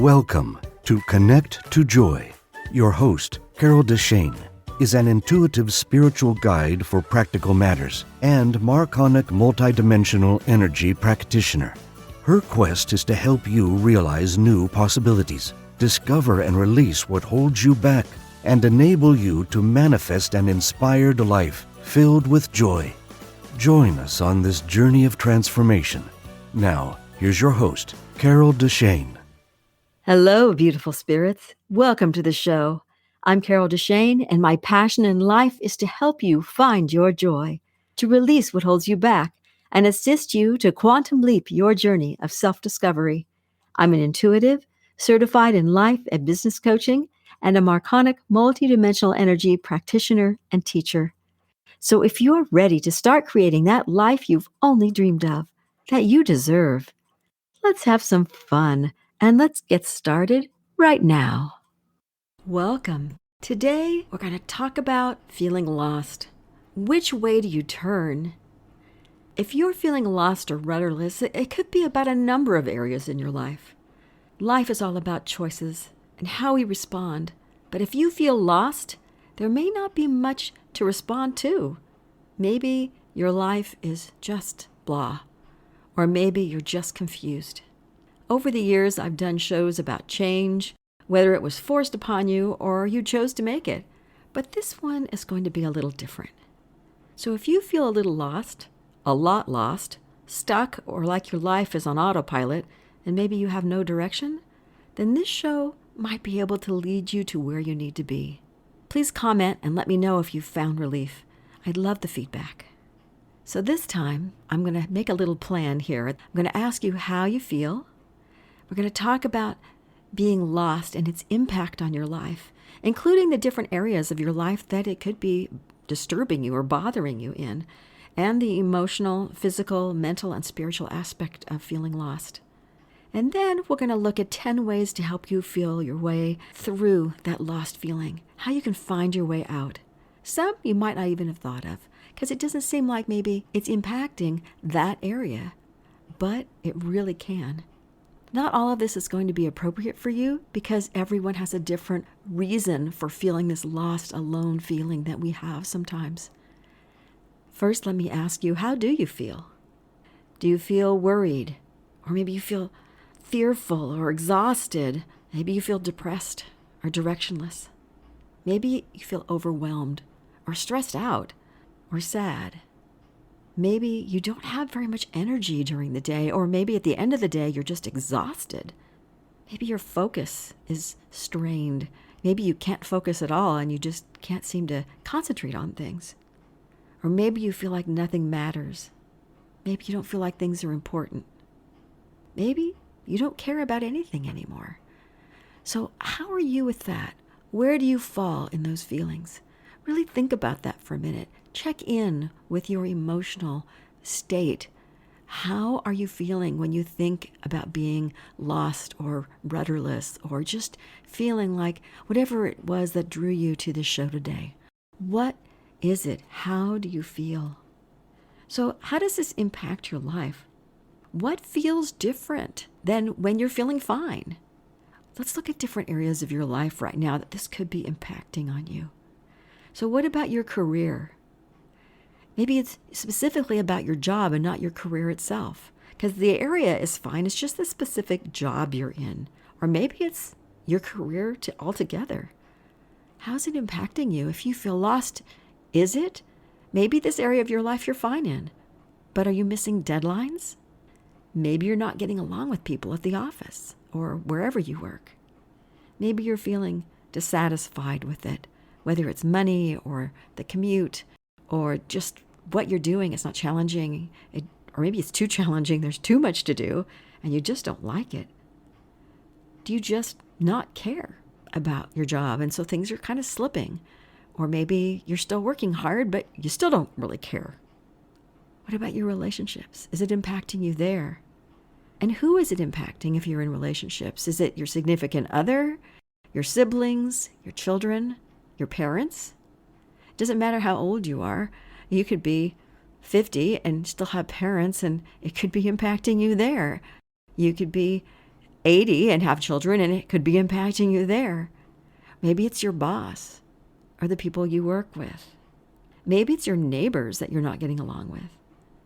Welcome to Connect to Joy. Your host, Carol DeChaine, is an intuitive spiritual guide for practical matters and Marconic multidimensional energy practitioner. Her quest is to help you realize new possibilities, discover and release what holds you back, and enable you to manifest an inspired life filled with joy. Join us on this journey of transformation. Now, here's your host, Carol DeChaine. Hello, beautiful spirits. Welcome to the show. I'm Carol DeChaine, and my passion in life is to help you find your joy, to release what holds you back, and assist you to quantum leap your journey of self-discovery. I'm an intuitive, certified in life and business coaching, and a Marconic multidimensional energy practitioner and teacher. So if you're ready to start creating that life you've only dreamed of, that you deserve, let's have some fun. And let's get started right now. Welcome. Today, we're going to talk about feeling lost. Which way do you turn? If you're feeling lost or rudderless, it could be about a number of areas in your life. Life is all about choices and how we respond. But if you feel lost, there may not be much to respond to. Maybe your life is just blah, or maybe you're just confused. Over the years, I've done shows about change, whether it was forced upon you or you chose to make it. But this one is going to be a little different. So if you feel a little lost, a lot lost, stuck, or like your life is on autopilot, and maybe you have no direction, then this show might be able to lead you to where you need to be. Please comment and let me know if you've found relief. I'd love the feedback. So this time, I'm going to make a little plan here. I'm going to ask you how you feel. We're going to talk about being lost and its impact on your life, including the different areas of your life that it could be disturbing you or bothering you in, and the emotional, physical, mental, and spiritual aspect of feeling lost. And then we're going to look at 10 ways to help you feel your way through that lost feeling, how you can find your way out. Some you might not even have thought of, because it doesn't seem like maybe it's impacting that area, but it really can. Not all of this is going to be appropriate for you because everyone has a different reason for feeling this lost, alone feeling that we have sometimes. First, let me ask you, how do you feel? Do you feel worried? Or maybe you feel fearful or exhausted? Maybe you feel depressed or directionless. Maybe you feel overwhelmed or stressed out or sad. Maybe you don't have very much energy during the day, or maybe at the end of the day, you're just exhausted. Maybe your focus is strained. Maybe you can't focus at all and you just can't seem to concentrate on things. Or maybe you feel like nothing matters. Maybe you don't feel like things are important. Maybe you don't care about anything anymore. So how are you with that? Where do you fall in those feelings? Really think about that for a minute. Check in with your emotional state. How are you feeling when you think about being lost or rudderless or just feeling like whatever it was that drew you to this show today? What is it? How do you feel? So how does this impact your life? What feels different than when you're feeling fine? Let's look at different areas of your life right now that this could be impacting on you. So what about your career? Maybe it's specifically about your job and not your career itself, because the area is fine. It's just the specific job you're in. Or maybe it's your career altogether. How's it impacting you? If you feel lost, is it? Maybe this area of your life you're fine in, but are you missing deadlines? Maybe you're not getting along with people at the office or wherever you work. Maybe you're feeling dissatisfied with it, whether it's money or the commute or just what you're doing. It's not challenging, or maybe it's too challenging. There's too much to do and you just don't like it. Do you just not care about your job? And so things are kind of slipping. Or maybe you're still working hard, but you still don't really care. What about your relationships? Is it impacting you there? And who is it impacting if you're in relationships? Is it your significant other, your siblings, your children, your parents? It doesn't matter how old you are. You could be 50 and still have parents, and it could be impacting you there. You could be 80 and have children, and it could be impacting you there. Maybe it's your boss or the people you work with. Maybe it's your neighbors that you're not getting along with.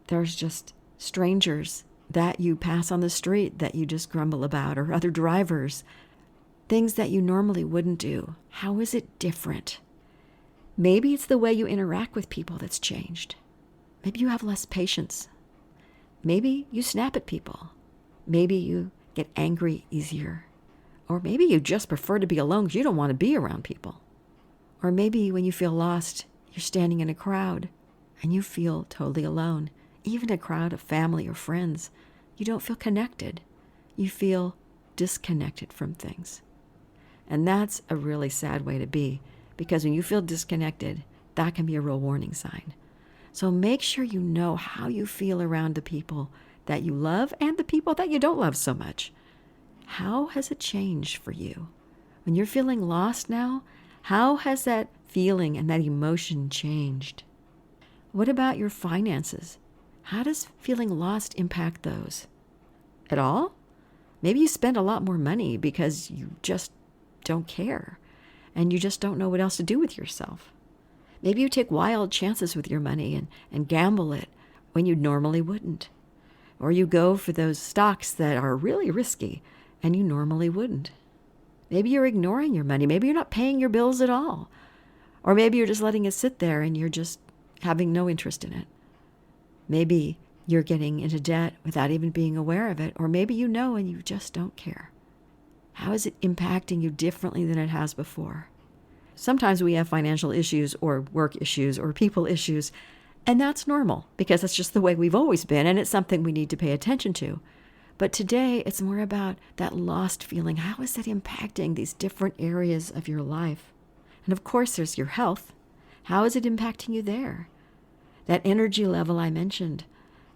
There's just strangers that you pass on the street that you just grumble about, or other drivers, things that you normally wouldn't do. How is it different? Maybe it's the way you interact with people that's changed. Maybe you have less patience. Maybe you snap at people. Maybe you get angry easier. Or maybe you just prefer to be alone because you don't want to be around people. Or maybe when you feel lost, you're standing in a crowd and you feel totally alone. Even a crowd of family or friends, you don't feel connected. You feel disconnected from things. And that's a really sad way to be, because when you feel disconnected, that can be a real warning sign. So make sure you know how you feel around the people that you love and the people that you don't love so much. How has it changed for you? When you're feeling lost now, how has that feeling and that emotion changed? What about your finances? How does feeling lost impact those? At all? Maybe you spend a lot more money because you just don't care and you just don't know what else to do with yourself. Maybe you take wild chances with your money and gamble it when you normally wouldn't. Or you go for those stocks that are really risky and you normally wouldn't. Maybe you're ignoring your money. Maybe you're not paying your bills at all. Or maybe you're just letting it sit there and you're just having no interest in it. Maybe you're getting into debt without even being aware of it. Or maybe you know and you just don't care. How is it impacting you differently than it has before? Sometimes we have financial issues or work issues or people issues, and that's normal because that's just the way we've always been, and it's something we need to pay attention to. But today, it's more about that lost feeling. How is that impacting these different areas of your life? And of course, there's your health. How is it impacting you there? That energy level I mentioned,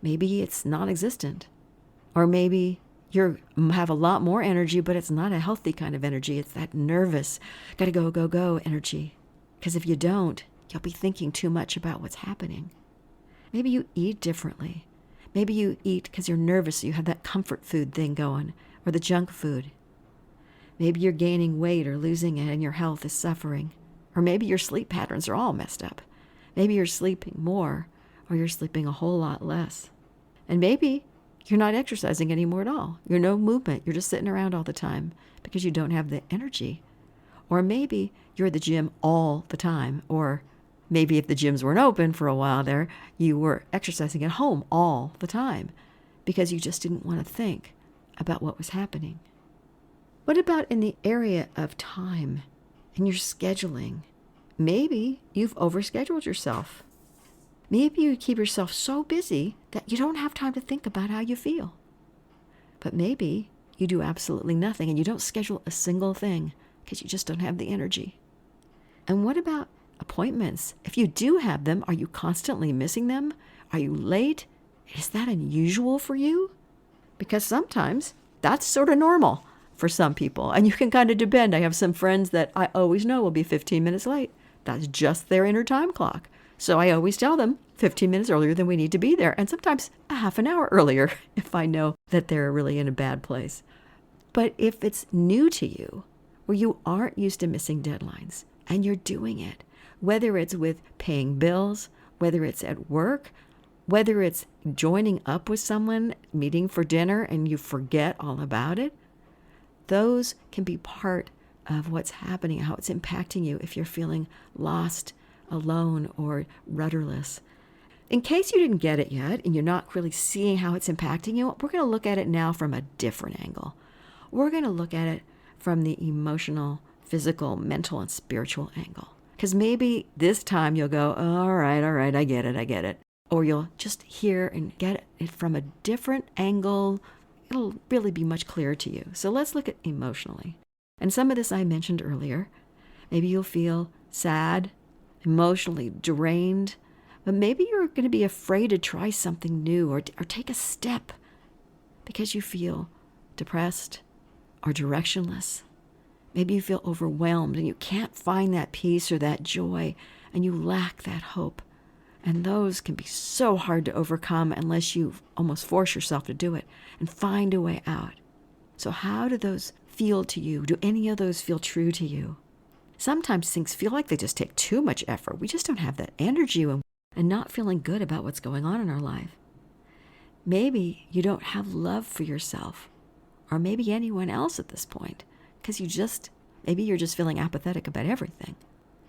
maybe it's non-existent. Or maybe you have a lot more energy, but it's not a healthy kind of energy. It's that nervous, gotta go, go, go energy. Because if you don't, you'll be thinking too much about what's happening. Maybe you eat differently. Maybe you eat because you're nervous, so you have that comfort food thing going, or the junk food. Maybe you're gaining weight or losing it and your health is suffering. Or maybe your sleep patterns are all messed up. Maybe you're sleeping more or you're sleeping a whole lot less. And maybe you're not exercising anymore at all. You're no movement. You're just sitting around all the time because you don't have the energy. Or maybe you're at the gym all the time. Or maybe if the gyms weren't open for a while there, you were exercising at home all the time because you just didn't want to think about what was happening. What about in the area of time and your scheduling? Maybe you've overscheduled yourself. Maybe you keep yourself so busy that you don't have time to think about how you feel. But maybe you do absolutely nothing and you don't schedule a single thing because you just don't have the energy. And what about appointments? If you do have them, are you constantly missing them? Are you late? Is that unusual for you? Because sometimes that's sort of normal for some people. And you can kind of depend. I have some friends that I always know will be 15 minutes late. That's just their inner time clock. So I always tell them 15 minutes earlier than we need to be there. And sometimes a half an hour earlier if I know that they're really in a bad place. But if it's new to you, where you aren't used to missing deadlines and you're doing it, whether it's with paying bills, whether it's at work, whether it's joining up with someone, meeting for dinner, and you forget all about it, those can be part of what's happening, how it's impacting you if you're feeling lost, alone, or rudderless. In case you didn't get it yet and you're not really seeing how it's impacting you, we're going to look at it now from a different angle. We're going to look at it from the emotional, physical, mental, and spiritual angle. Because maybe this time you'll go, all right, I get it. Or you'll just hear and get it from a different angle. It'll really be much clearer to you. So let's look at emotionally. And some of this I mentioned earlier. Maybe you'll feel sad, emotionally drained, but maybe you're going to be afraid to try something new or take a step because you feel depressed or directionless. Maybe you feel overwhelmed and you can't find that peace or that joy and you lack that hope. And those can be so hard to overcome unless you almost force yourself to do it and find a way out. So how do those feel to you? Do any of those feel true to you? Sometimes things feel like they just take too much effort. We just don't have that energy and not feeling good about what's going on in our life. Maybe you don't have love for yourself or maybe anyone else at this point because maybe you're just feeling apathetic about everything.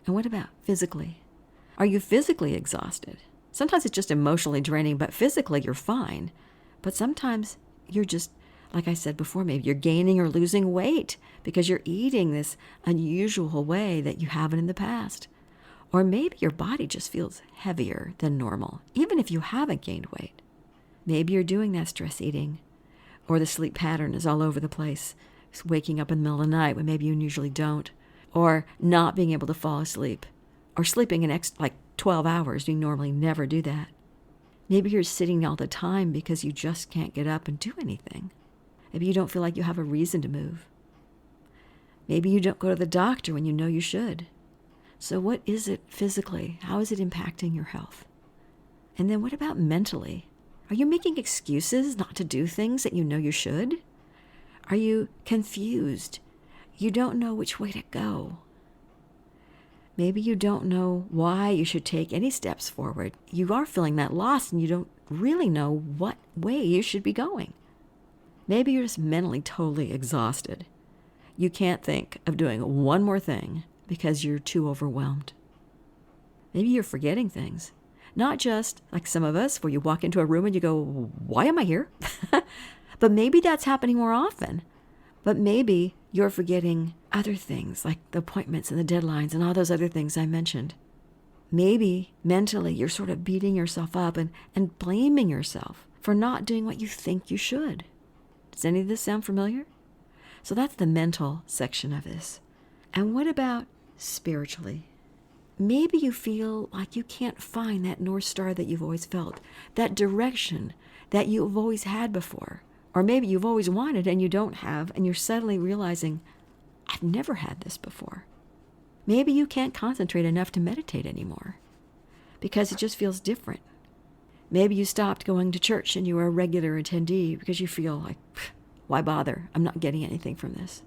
And what about physically? Are you physically exhausted? Sometimes it's just emotionally draining, but physically you're fine. But sometimes you're just, like I said before, maybe you're gaining or losing weight because you're eating this unusual way that you haven't in the past. Or maybe your body just feels heavier than normal, even if you haven't gained weight. Maybe you're doing that stress eating, or the sleep pattern is all over the place. It's waking up in the middle of the night when maybe you usually don't, or not being able to fall asleep, or sleeping like 12 hours. You normally never do that. Maybe you're sitting all the time because you just can't get up and do anything. Maybe you don't feel like you have a reason to move. Maybe you don't go to the doctor when you know you should. So what is it physically? How is it impacting your health? And then what about mentally? Are you making excuses not to do things that you know you should? Are you confused? You don't know which way to go. Maybe you don't know why you should take any steps forward. You are feeling that lost and you don't really know what way you should be going. Maybe you're just mentally totally exhausted. You can't think of doing one more thing because you're too overwhelmed. Maybe you're forgetting things. Not just like some of us where you walk into a room and you go, why am I here? But maybe that's happening more often. But maybe you're forgetting other things like the appointments and the deadlines and all those other things I mentioned. Maybe mentally you're sort of beating yourself up and blaming yourself for not doing what you think you should. Does any of this sound familiar? So that's the mental section of this. And what about spiritually? Maybe you feel like you can't find that North Star that you've always felt, that direction that you've always had before. Or maybe you've always wanted and you don't have, and you're suddenly realizing, I've never had this before. Maybe you can't concentrate enough to meditate anymore because it just feels different. Maybe you stopped going to church and you were a regular attendee because you feel like, why bother? I'm not getting anything from this.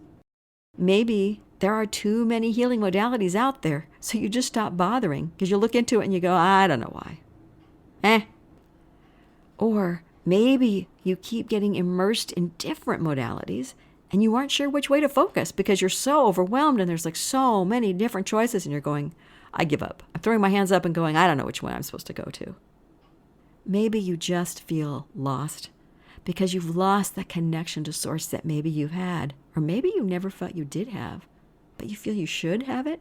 Maybe there are too many healing modalities out there, so you just stop bothering because you look into it and you go, I don't know why. Or maybe you keep getting immersed in different modalities and you aren't sure which way to focus because you're so overwhelmed and there's like so many different choices and you're going, I give up. I'm throwing my hands up and going, I don't know which one I'm supposed to go to. Maybe you just feel lost because you've lost that connection to source that maybe you've had, or maybe you never felt you did have, but you feel you should have it,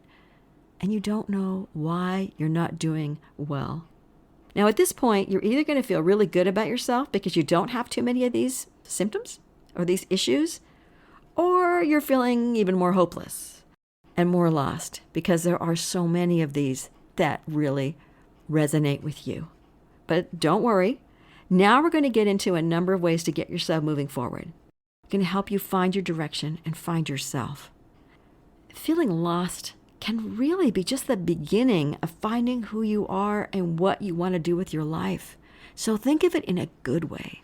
and you don't know why you're not doing well. Now, at this point, you're either going to feel really good about yourself because you don't have too many of these symptoms or these issues, or you're feeling even more hopeless and more lost because there are so many of these that really resonate with you. But don't worry. Now we're going to get into a number of ways to get yourself moving forward. It's going to help you find your direction and find yourself. Feeling lost can really be just the beginning of finding who you are and what you want to do with your life. So think of it in a good way.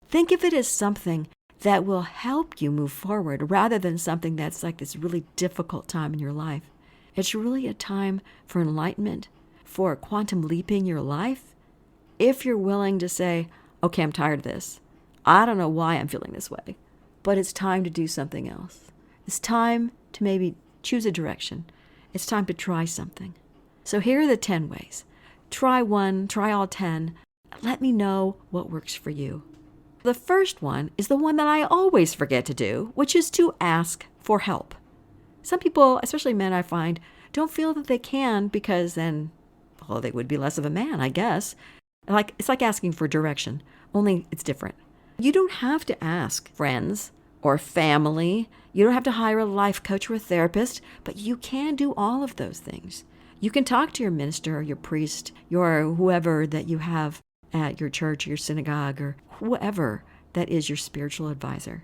Think of it as something that will help you move forward rather than something that's like this really difficult time in your life. It's really a time for enlightenment, for quantum leaping your life. If you're willing to say, okay, I'm tired of this. I don't know why I'm feeling this way, but it's time to do something else. It's time to maybe choose a direction. It's time to try something. So here are the 10 ways. Try one, try all 10. Let me know what works for you. The first one is the one that I always forget to do, which is to ask for help. Some people, especially men I find, don't feel that they can because then, well, they would be less of a man, I guess. It's like asking for direction, only it's different. You don't have to ask friends or family. You don't have to hire a life coach or a therapist, but you can do all of those things. You can talk to your minister or your priest, your whoever that you have at your church, your synagogue, or whoever that is your spiritual advisor.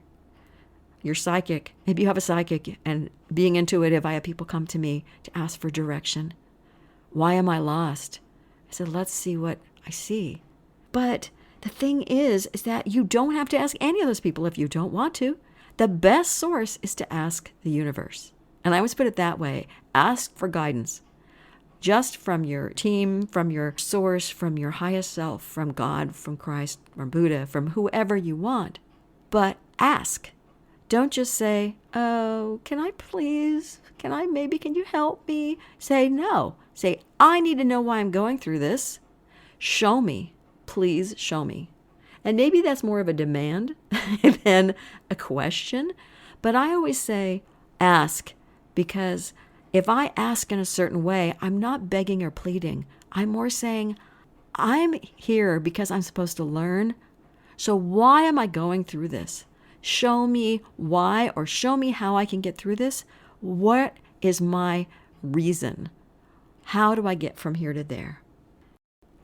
Your psychic. Maybe you have a psychic, and being intuitive, I have people come to me to ask for direction. Why am I lost? I said, let's see what I see. But the thing is that you don't have to ask any of those people if you don't want to. The best source is to ask the universe. And I always put it that way. Ask for guidance. Just from your team, from your source, from your highest self, from God, from Christ, from Buddha, from whoever you want. But ask. Don't just say, oh, can I please? Can you help me? Say no. Say, I need to know why I'm going through this. Show me. Please show me. And maybe that's more of a demand than a question. But I always say, ask. Because if I ask in a certain way, I'm not begging or pleading. I'm more saying, I'm here because I'm supposed to learn. So why am I going through this? Show me why, or show me how I can get through this. What is my reason? How do I get from here to there?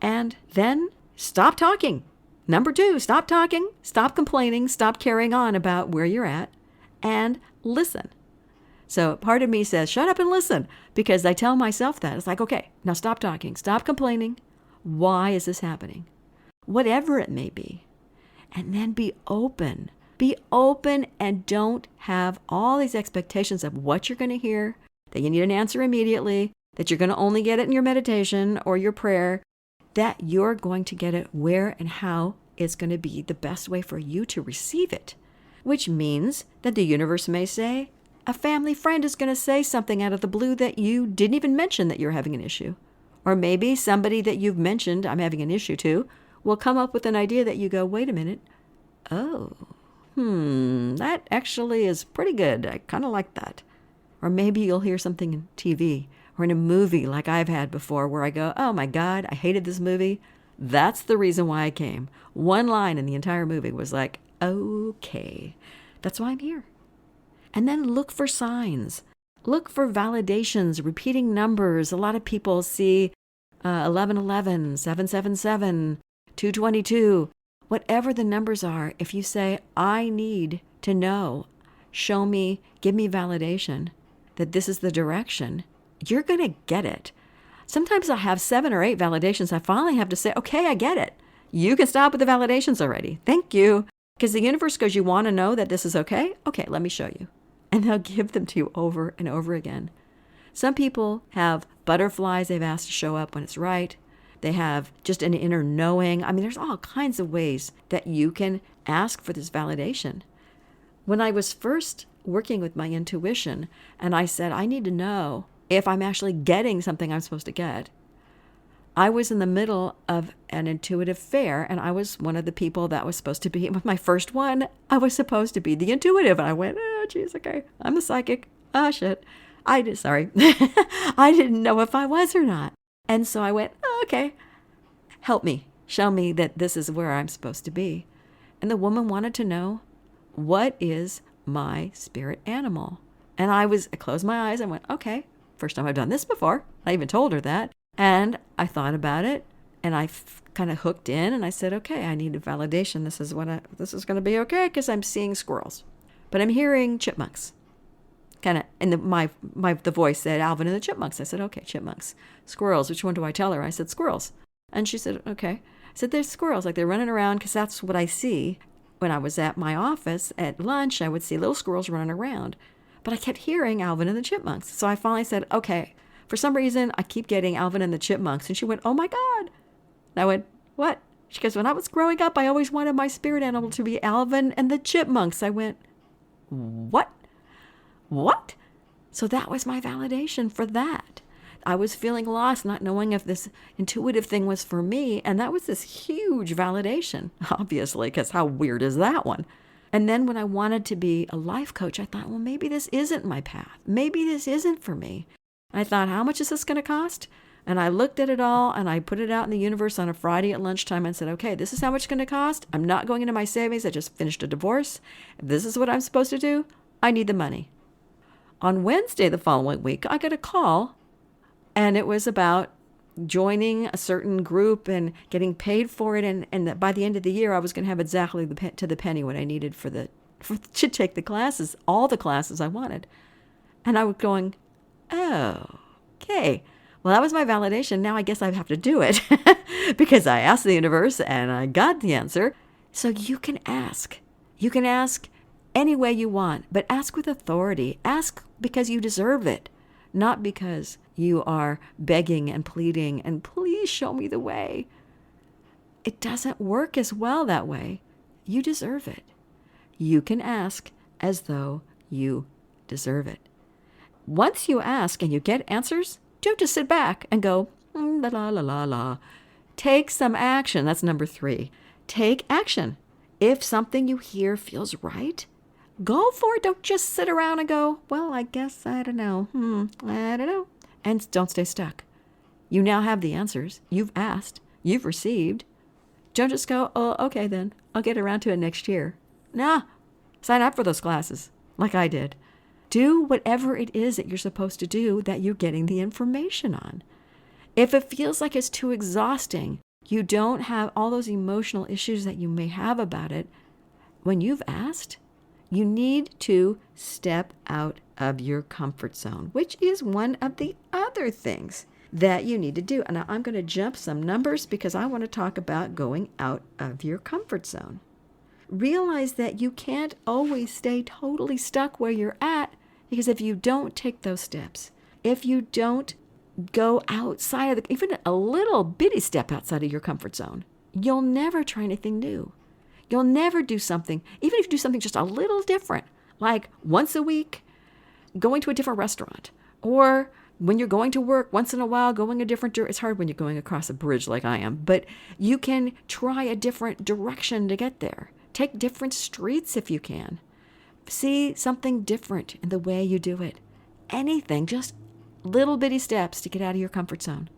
And then stop talking. Number 2, stop talking, stop complaining, stop carrying on about where you're at, and listen. So part of me says, shut up and listen, because I tell myself that. It's like, okay, now stop talking, stop complaining. Why is this happening? Whatever it may be. And then be open. Be open and don't have all these expectations of what you're going to hear, that you need an answer immediately, that you're going to only get it in your meditation or your prayer, that you're going to get it where and how it's going to be the best way for you to receive it. Which means that the universe may say, a family friend is going to say something out of the blue that you didn't even mention that you're having an issue. Or maybe somebody that you've mentioned, I'm having an issue to, will come up with an idea that you go, wait a minute. Oh, that actually is pretty good. I kind of like that. Or maybe you'll hear something in TV or in a movie like I've had before where I go, oh my God, I hated this movie. That's the reason why I came. One line in the entire movie was like, okay, that's why I'm here. And then look for signs. Look for validations, repeating numbers. A lot of people see 1111, 777, 222. Whatever the numbers are, if you say, I need to know, show me, give me validation that this is the direction, you're going to get it. Sometimes I have 7 or 8 validations. I finally have to say, okay, I get it. You can stop with the validations already. Thank you. Because the universe goes, you want to know that this is okay? Okay, let me show you. And they'll give them to you over and over again. Some people have butterflies they've asked to show up when it's right. They have just an inner knowing. I mean, there's all kinds of ways that you can ask for this validation. When I was first working with my intuition and I said, I need to know if I'm actually getting something I'm supposed to get, I was in the middle of an intuitive fair, and I was one of the people that was supposed to be, with my first one, I was supposed to be the intuitive. And I went, oh, geez, okay, I'm the psychic. Oh, shit. I didn't know if I was or not. And so I went, oh, okay, help me. Show me that this is where I'm supposed to be. And the woman wanted to know, what is my spirit animal? And I closed my eyes and went, okay, first time I've done this before. I even told her that. And I thought about it, and I kind of hooked in, and I said, okay, I need a validation. This is going to be okay, because I'm seeing squirrels. But I'm hearing chipmunks. Kind of, and the voice said, Alvin and the Chipmunks. I said, okay, chipmunks. Squirrels, which one do I tell her? I said, squirrels. And she said, okay. I said, there's squirrels, like they're running around, because that's what I see. When I was at my office at lunch, I would see little squirrels running around. But I kept hearing Alvin and the Chipmunks. So I finally said, okay, for some reason, I keep getting Alvin and the Chipmunks. And she went, oh my God. And I went, what? She goes, when I was growing up, I always wanted my spirit animal to be Alvin and the Chipmunks. I went, what? What? So that was my validation for that. I was feeling lost, not knowing if this intuitive thing was for me. And that was this huge validation, obviously, because how weird is that one? And then when I wanted to be a life coach, I thought, well, maybe this isn't my path. Maybe this isn't for me. I thought, how much is this going to cost? And I looked at it all, and I put it out in the universe on a Friday at lunchtime and said, okay, this is how much it's going to cost. I'm not going into my savings. I just finished a divorce. If this is what I'm supposed to do, I need the money. On Wednesday the following week, I got a call, and it was about joining a certain group and getting paid for it. And that by the end of the year, I was going to have exactly to the penny what I needed to take the classes, all the classes I wanted. And I was going, oh, okay. Well, that was my validation. Now I guess I have to do it because I asked the universe and I got the answer. So you can ask. You can ask any way you want, but ask with authority. Ask because you deserve it, not because you are begging and pleading and please show me the way. It doesn't work as well that way. You deserve it. You can ask as though you deserve it. Once you ask and you get answers, don't just sit back and go, la la la la la. Take some action. That's number 3. Take action. If something you hear feels right, go for it. Don't just sit around and go, well, I guess I don't know. I don't know. And don't stay stuck. You now have the answers. You've asked. You've received. Don't just go, oh, okay then. I'll get around to it next year. Nah. Sign up for those classes like I did. Do whatever it is that you're supposed to do that you're getting the information on. If it feels like it's too exhausting, you don't have all those emotional issues that you may have about it, when you've asked, you need to step out of your comfort zone, which is one of the other things that you need to do. And now I'm going to jump some numbers because I want to talk about going out of your comfort zone. Realize that you can't always stay totally stuck where you're at, because if you don't take those steps, if you don't go outside of even a little bitty step outside of your comfort zone, you'll never try anything new. You'll never do something, even if you do something just a little different, like once a week, going to a different restaurant, or when you're going to work, once in a while, going a different it's hard when you're going across a bridge like I am, but you can try a different direction to get there. Take different streets if you can. See something different in the way you do it. Anything, just little bitty steps to get out of your comfort zone.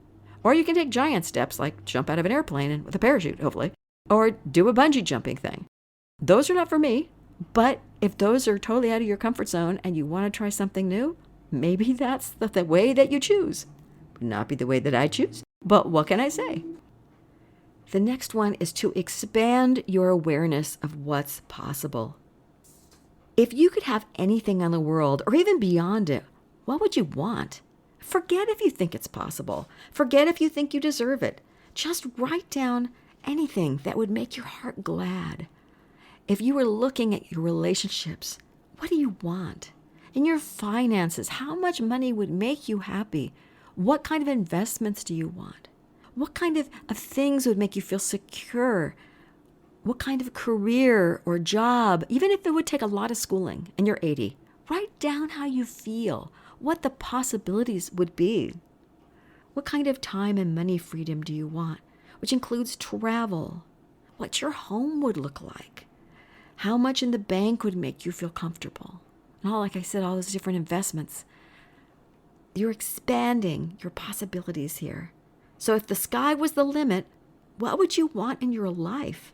Or you can take giant steps like jump out of an airplane and with a parachute, hopefully, or do a bungee jumping thing. Those are not for me, but if those are totally out of your comfort zone and you want to try something new, maybe that's the way that you choose. Would not be the way that I choose, but what can I say? The next one is to expand your awareness of what's possible. If you could have anything on the world, or even beyond it, what would you want? Forget if you think it's possible. Forget if you think you deserve it. Just write down anything that would make your heart glad. If you were looking at your relationships, what do you want? In your finances, how much money would make you happy? What kind of investments do you want? What kind of things would make you feel secure? What kind of career or job, even if it would take a lot of schooling and you're 80, write down how you feel, what the possibilities would be. What kind of time and money freedom do you want, which includes travel, what your home would look like, how much in the bank would make you feel comfortable, and all, like I said, all those different investments. You're expanding your possibilities here. So if the sky was the limit, what would you want in your life?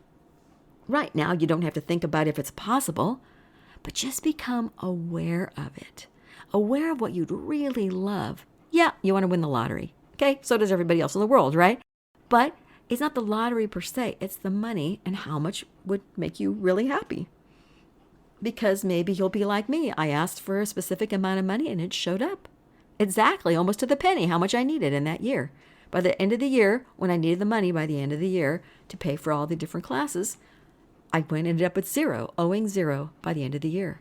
Right now, you don't have to think about if it's possible, but just become aware of it. Aware of what you'd really love. Yeah, you want to win the lottery. Okay, so does everybody else in the world, right? But it's not the lottery per se, it's the money and how much would make you really happy. Because maybe you'll be like me. I asked for a specific amount of money and it showed up. Exactly, almost to the penny, how much I needed in that year. By the end of the year, when I needed the money by the end of the year to pay for all the different classes, I ended up with zero, owing zero by the end of the year.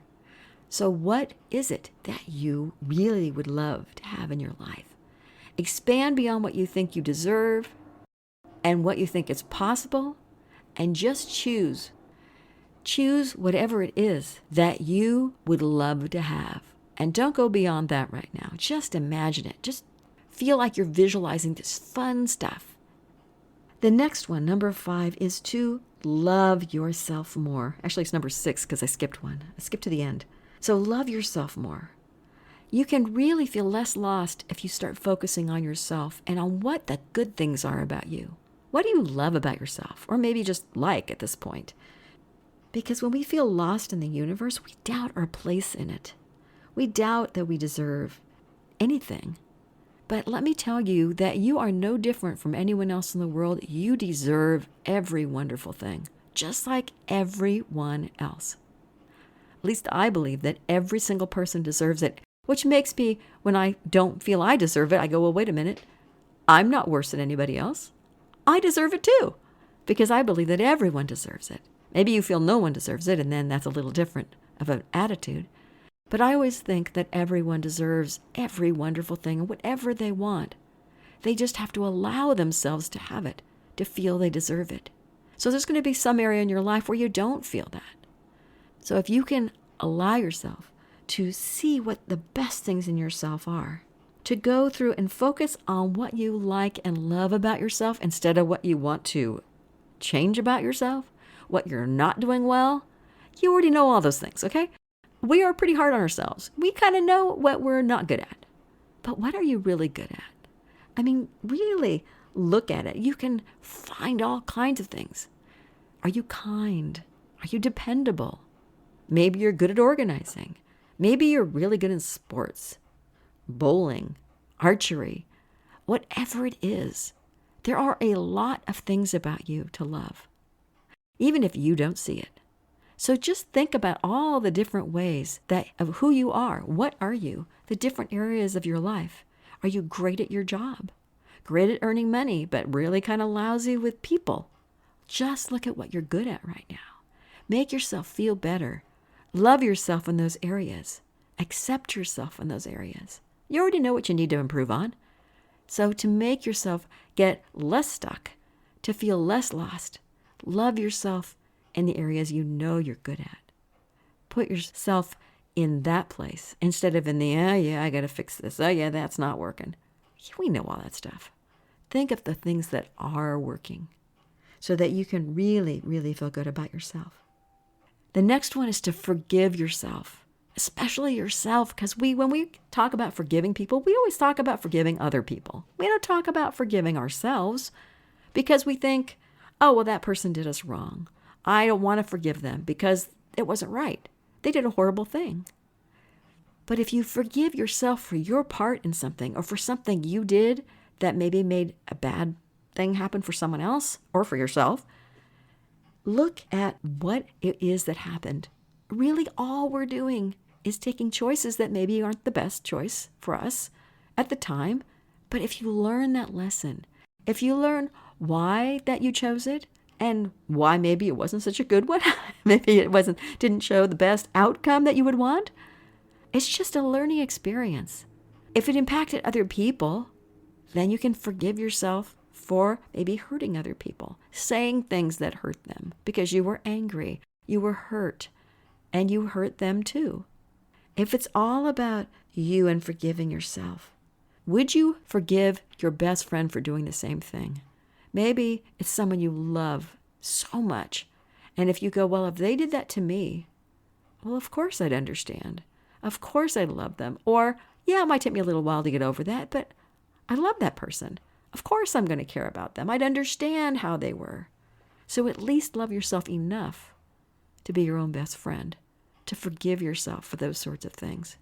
So what is it that you really would love to have in your life? Expand beyond what you think you deserve and what you think is possible, and just choose. Choose whatever it is that you would love to have. And don't go beyond that right now. Just imagine it. Just feel like you're visualizing this fun stuff. The next one, number 5, is to love yourself more. Actually, it's number 6 because I skipped one. I skipped to the end. So love yourself more. You can really feel less lost if you start focusing on yourself and on what the good things are about you. What do you love about yourself? Or maybe just like at this point. Because when we feel lost in the universe, we doubt our place in it. We doubt that we deserve anything. But let me tell you that you are no different from anyone else in the world. You deserve every wonderful thing, just like everyone else. At least I believe that every single person deserves it, which makes me, when I don't feel I deserve it, I go, well, wait a minute. I'm not worse than anybody else. I deserve it too, because I believe that everyone deserves it. Maybe you feel no one deserves it, and then that's a little different of an attitude. But I always think that everyone deserves every wonderful thing, whatever they want. They just have to allow themselves to have it, to feel they deserve it. So there's going to be some area in your life where you don't feel that. So if you can allow yourself to see what the best things in yourself are, to go through and focus on what you like and love about yourself instead of what you want to change about yourself, what you're not doing well, you already know all those things, okay? We are pretty hard on ourselves. We kind of know what we're not good at. But what are you really good at? I mean, really look at it. You can find all kinds of things. Are you kind? Are you dependable? Maybe you're good at organizing. Maybe you're really good in sports, bowling, archery, whatever it is. There are a lot of things about you to love, even if you don't see it. So just think about all the different ways of who you are. What are you? The different areas of your life. Are you great at your job? Great at earning money, but really kind of lousy with people? Just look at what you're good at right now. Make yourself feel better. Love yourself in those areas. Accept yourself in those areas. You already know what you need to improve on. So to make yourself get less stuck, to feel less lost, love yourself in the areas you know you're good at. Put yourself in that place instead of in the, oh yeah, I got to fix this. Oh yeah, that's not working. We know all that stuff. Think of the things that are working so that you can really, really feel good about yourself. The next one is to forgive yourself, especially yourself, because when we talk about forgiving people, we always talk about forgiving other people. We don't talk about forgiving ourselves because we think, oh, well, that person did us wrong. I don't want to forgive them because it wasn't right. They did a horrible thing. But if you forgive yourself for your part in something or for something you did that maybe made a bad thing happen for someone else or for yourself, look at what it is that happened. Really, all we're doing is taking choices that maybe aren't the best choice for us at the time. But if you learn that lesson, if you learn why that you chose it and why maybe it wasn't such a good one, maybe it didn't show the best outcome that you would want, it's just a learning experience. If it impacted other people, then you can forgive yourself for maybe hurting other people, saying things that hurt them because you were angry, you were hurt, and you hurt them too. If it's all about you and forgiving yourself, would you forgive your best friend for doing the same thing? Maybe it's someone you love so much. And if you go, well, if they did that to me, well, of course I'd understand. Of course I'd love them. Or, yeah, it might take me a little while to get over that, but I love that person. Of course I'm going to care about them. I'd understand how they were. So at least love yourself enough to be your own best friend, to forgive yourself for those sorts of things.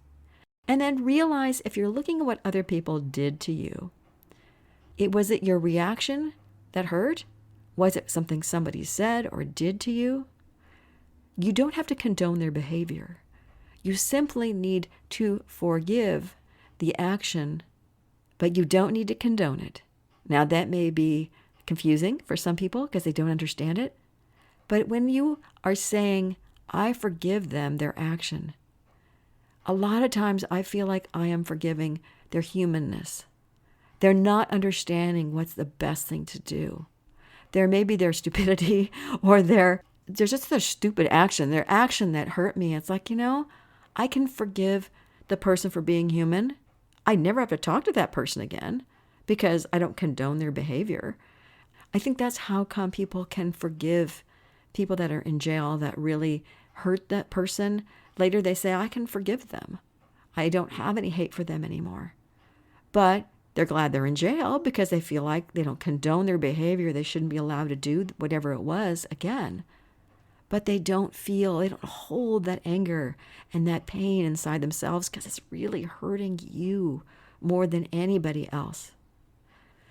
And then realize if you're looking at what other people did to you, was it your reaction that hurt? Was it something somebody said or did to you? You don't have to condone their behavior. You simply need to forgive the action, but you don't need to condone it. Now, that may be confusing for some people because they don't understand it. But when you are saying, I forgive them, their action, a lot of times I feel like I am forgiving their humanness. They're not understanding what's the best thing to do. There may be their stupidity or there's just their stupid action, their action that hurt me. It's like, I can forgive the person for being human. I never have to talk to that person again because I don't condone their behavior. I think that's how come people can forgive people that are in jail that really hurt that person. Later they say, I can forgive them. I don't have any hate for them anymore. But they're glad they're in jail because they feel like they don't condone their behavior. They shouldn't be allowed to do whatever it was again. But they don't hold that anger and that pain inside themselves because it's really hurting you more than anybody else.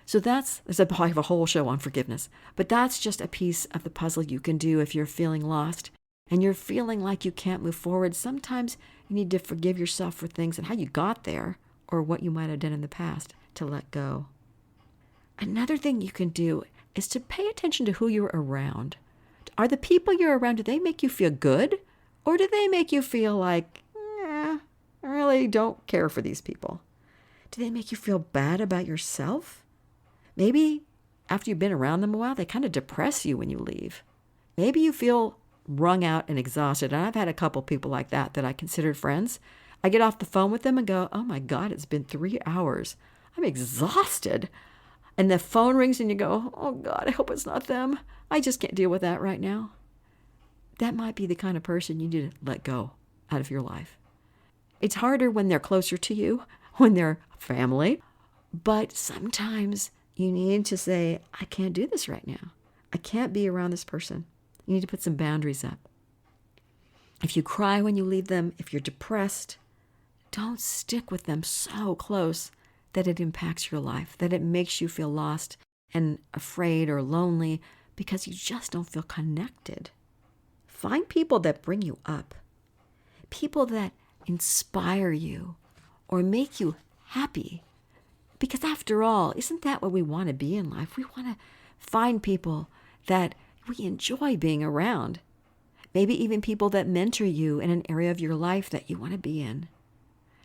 So I probably have a whole show on forgiveness, but that's just a piece of the puzzle you can do if you're feeling lost and you're feeling like you can't move forward. Sometimes you need to forgive yourself for things and how you got there or what you might have done in the past to let go. Another thing you can do is to pay attention to who you're around. Are the people you're around, do they make you feel good Or do they make you feel like, I really don't care for these people? Do they make you feel bad about yourself? Maybe after you've been around them a while, they kind of depress you when you leave. Maybe you feel wrung out and exhausted. And I've had a couple people like that I considered friends. I get off the phone with them and go, oh my God, it's been 3 hours. I'm exhausted. And the phone rings and you go, oh God, I hope it's not them. I just can't deal with that right now. That might be the kind of person you need to let go out of your life. It's harder when they're closer to you, when they're family. But sometimes you need to say, I can't do this right now. I can't be around this person. You need to put some boundaries up. If you cry when you leave them, if you're depressed, don't stick with them so close that it impacts your life, that it makes you feel lost and afraid or lonely because you just don't feel connected. Find people that bring you up, people that inspire you or make you happy. Because after all, isn't that what we want to be in life? We want to find people that we enjoy being around. Maybe even people that mentor you in an area of your life that you want to be in.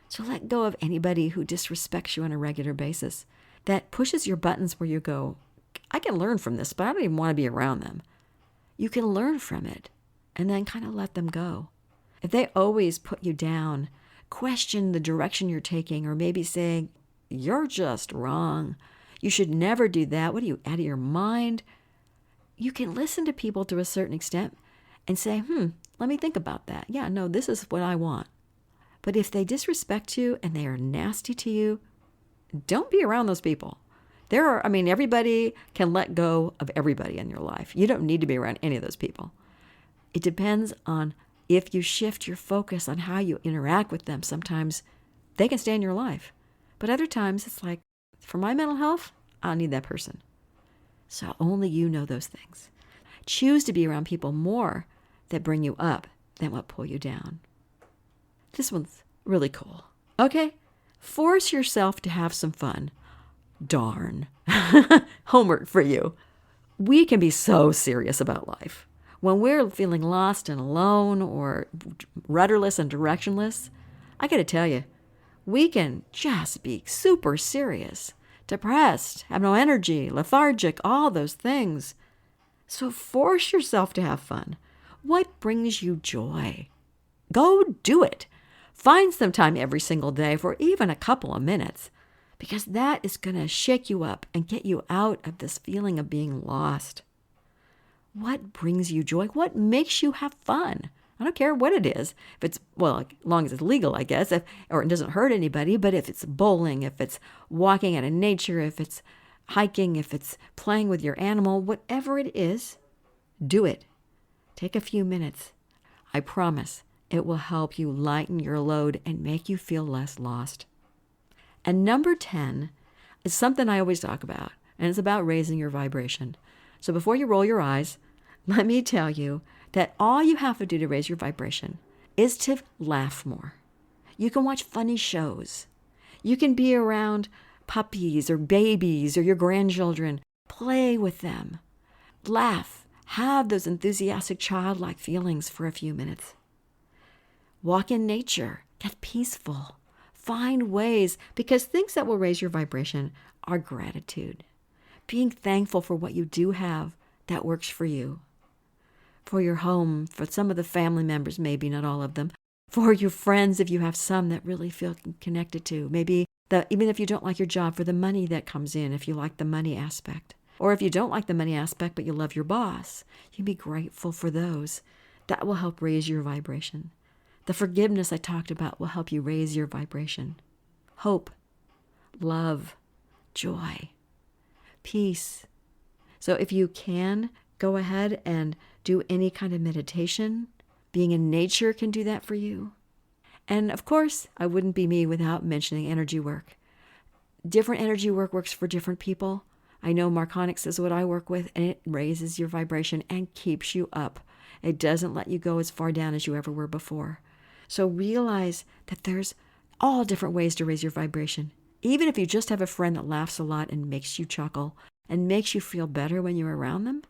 So let go of anybody who disrespects you on a regular basis, that pushes your buttons where you go, I can learn from this, but I don't even want to be around them. You can learn from it and then kind of let them go. If they always put you down, question the direction you're taking, or maybe saying, you're just wrong. You should never do that. What are you, out of your mind? You can listen to people to a certain extent and say, let me think about that. Yeah, no, this is what I want. But if they disrespect you and they are nasty to you, don't be around those people. Everybody can let go of everybody in your life. You don't need to be around any of those people. It depends on if you shift your focus on how you interact with them. Sometimes they can stay in your life. But other times it's like, for my mental health, I don't need that person. So only you know those things. Choose to be around people more that bring you up than what pull you down. This one's really cool. Okay, force yourself to have some fun. Darn. Homework for you. We can be so serious about life. When we're feeling lost and alone or rudderless and directionless, I got to tell you, we can just be super serious, depressed, have no energy, lethargic, all those things. So force yourself to have fun. What brings you joy? Go do it. Find some time every single day for even a couple of minutes, because that is going to shake you up and get you out of this feeling of being lost. What brings you joy? What makes you have fun? I don't care what it is. If it's, as long as it's legal, I guess, or it doesn't hurt anybody, but if it's bowling, if it's walking out in nature, if it's hiking, if it's playing with your animal, whatever it is, do it. Take a few minutes. I promise it will help you lighten your load and make you feel less lost. And number 10 is something I always talk about, and it's about raising your vibration. So before you roll your eyes, let me tell you that all you have to do to raise your vibration is to laugh more. You can watch funny shows. You can be around puppies or babies or your grandchildren. Play with them. Laugh. Have those enthusiastic childlike feelings for a few minutes. Walk in nature. Get peaceful. Find ways, because things that will raise your vibration are gratitude. Being thankful for what you do have that works for you. For your home, for some of the family members, maybe not all of them. For your friends, if you have some that really feel connected to. Maybe even if you don't like your job, for the money that comes in, if you like the money aspect. Or if you don't like the money aspect, but you love your boss, you can be grateful for those. That will help raise your vibration. The forgiveness I talked about will help you raise your vibration. Hope, love, joy, peace. So if you can, go ahead and do any kind of meditation. Being in nature can do that for you. And of course, I wouldn't be me without mentioning energy work. Different energy work works for different people. I know Marconics is what I work with, and it raises your vibration and keeps you up. It doesn't let you go as far down as you ever were before. So realize that there's all different ways to raise your vibration. Even if you just have a friend that laughs a lot and makes you chuckle and makes you feel better when you're around them,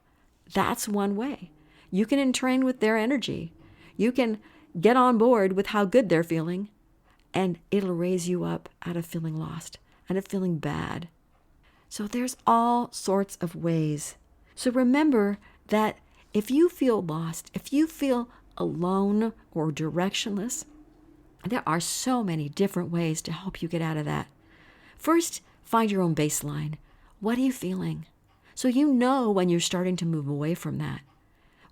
that's one way. You can entrain with their energy. You can get on board with how good they're feeling, and it'll raise you up out of feeling lost, out of feeling bad. So there's all sorts of ways. So remember that if you feel lost, if you feel alone or directionless, there are so many different ways to help you get out of that. First, find your own baseline. What are you feeling? So you know when you're starting to move away from that.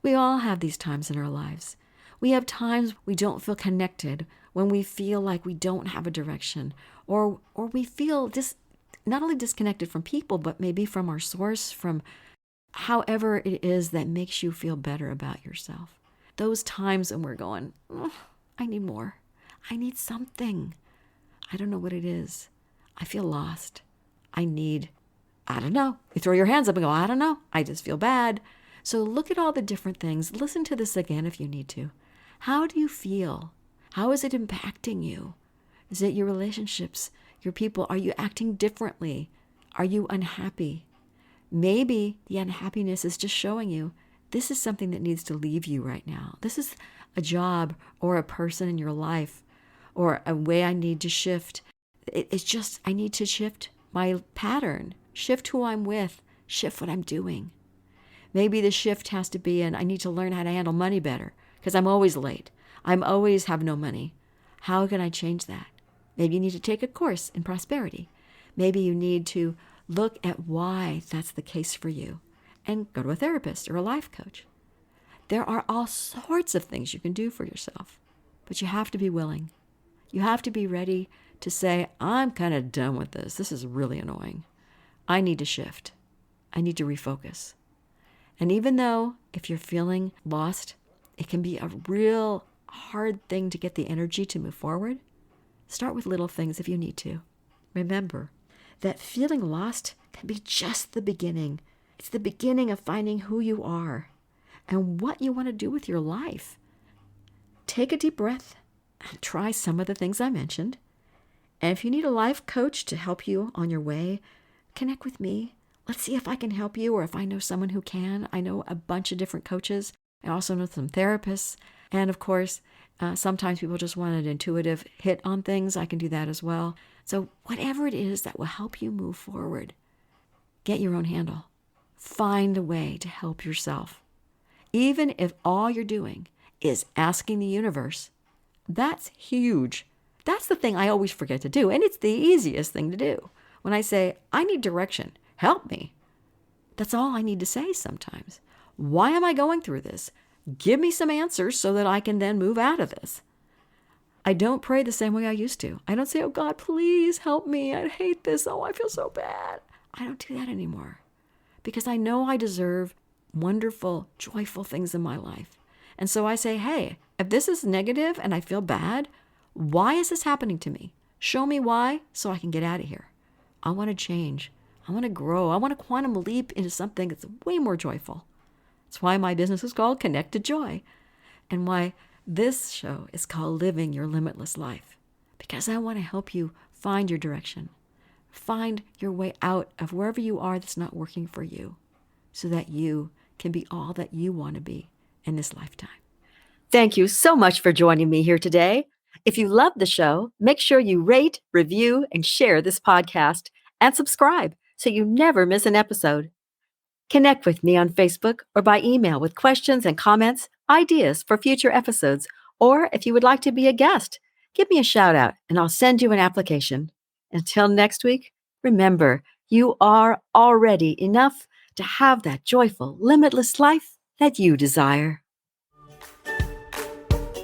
We all have these times in our lives. We have times we don't feel connected, when we feel like we don't have a direction, or we feel not only disconnected from people, but maybe from our source, from however it is that makes you feel better about yourself. Those times when we're going, I need more. I need something. I don't know what it is. I feel lost. I don't know. You throw your hands up and go, I don't know. I just feel bad. So look at all the different things. Listen to this again if you need to. How do you feel? How is it impacting you? Is it your relationships, your people? Are you acting differently? Are you unhappy? Maybe the unhappiness is just showing you this is something that needs to leave you right now. This is a job or a person in your life or a way I need to shift. It's just I need to shift my pattern, shift who I'm with, shift what I'm doing. Maybe the shift has to be I need to learn how to handle money better because I'm always late. I'm always have no money. How can I change that? Maybe you need to take a course in prosperity. Maybe you need to look at why that's the case for you and go to a therapist or a life coach. There are all sorts of things you can do for yourself, but you have to be willing. You have to be ready to say, I'm kind of done with this. This is really annoying. I need to shift. I need to refocus. And even though if you're feeling lost, it can be a real hard thing to get the energy to move forward, start with little things if you need to. Remember that feeling lost can be just the beginning. It's the beginning of finding who you are and what you want to do with your life. Take a deep breath and try some of the things I mentioned. And if you need a life coach to help you on your way, connect with me. Let's see if I can help you or if I know someone who can. I know a bunch of different coaches. I also know some therapists. And of course, sometimes people just want an intuitive hit on things. I can do that as well. So whatever it is that will help you move forward, get your own handle. Find a way to help yourself. Even if all you're doing is asking the universe, that's huge. That's the thing I always forget to do. And it's the easiest thing to do. When I say, I need direction, help me. That's all I need to say sometimes. Why am I going through this? Give me some answers so that I can then move out of this. I don't pray the same way I used to. I don't say, oh God, please help me. I hate this. Oh, I feel so bad. I don't do that anymore because I know I deserve wonderful, joyful things in my life. And so I say, hey, if this is negative and I feel bad, why is this happening to me? Show me why so I can get out of here. I want to change. I want to grow. I want to quantum leap into something that's way more joyful. That's why my business is called Connect to Joy and why this show is called Living Your Limitless Life, because I want to help you find your direction, find your way out of wherever you are that's not working for you so that you can be all that you want to be in this lifetime. Thank you so much for joining me here today. If you love the show, make sure you rate, review, and share this podcast and subscribe so you never miss an episode. Connect with me on Facebook or by email with questions and comments, ideas for future episodes, or if you would like to be a guest, give me a shout out and I'll send you an application. Until next week, remember, you are already enough to have that joyful, limitless life that you desire.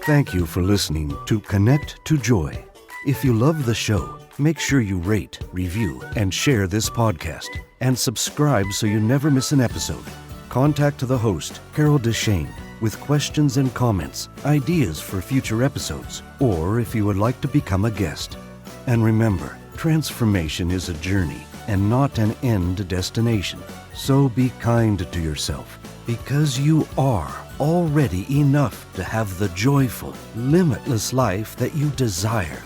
Thank you for listening to Connect to Joy. If you love the show, make sure you rate, review, and share this podcast. And subscribe so you never miss an episode. Contact the host, Carol DeChaine, with questions and comments, ideas for future episodes, or if you would like to become a guest. And remember, transformation is a journey and not an end destination. So be kind to yourself, because you are already enough to have the joyful, limitless life that you desire.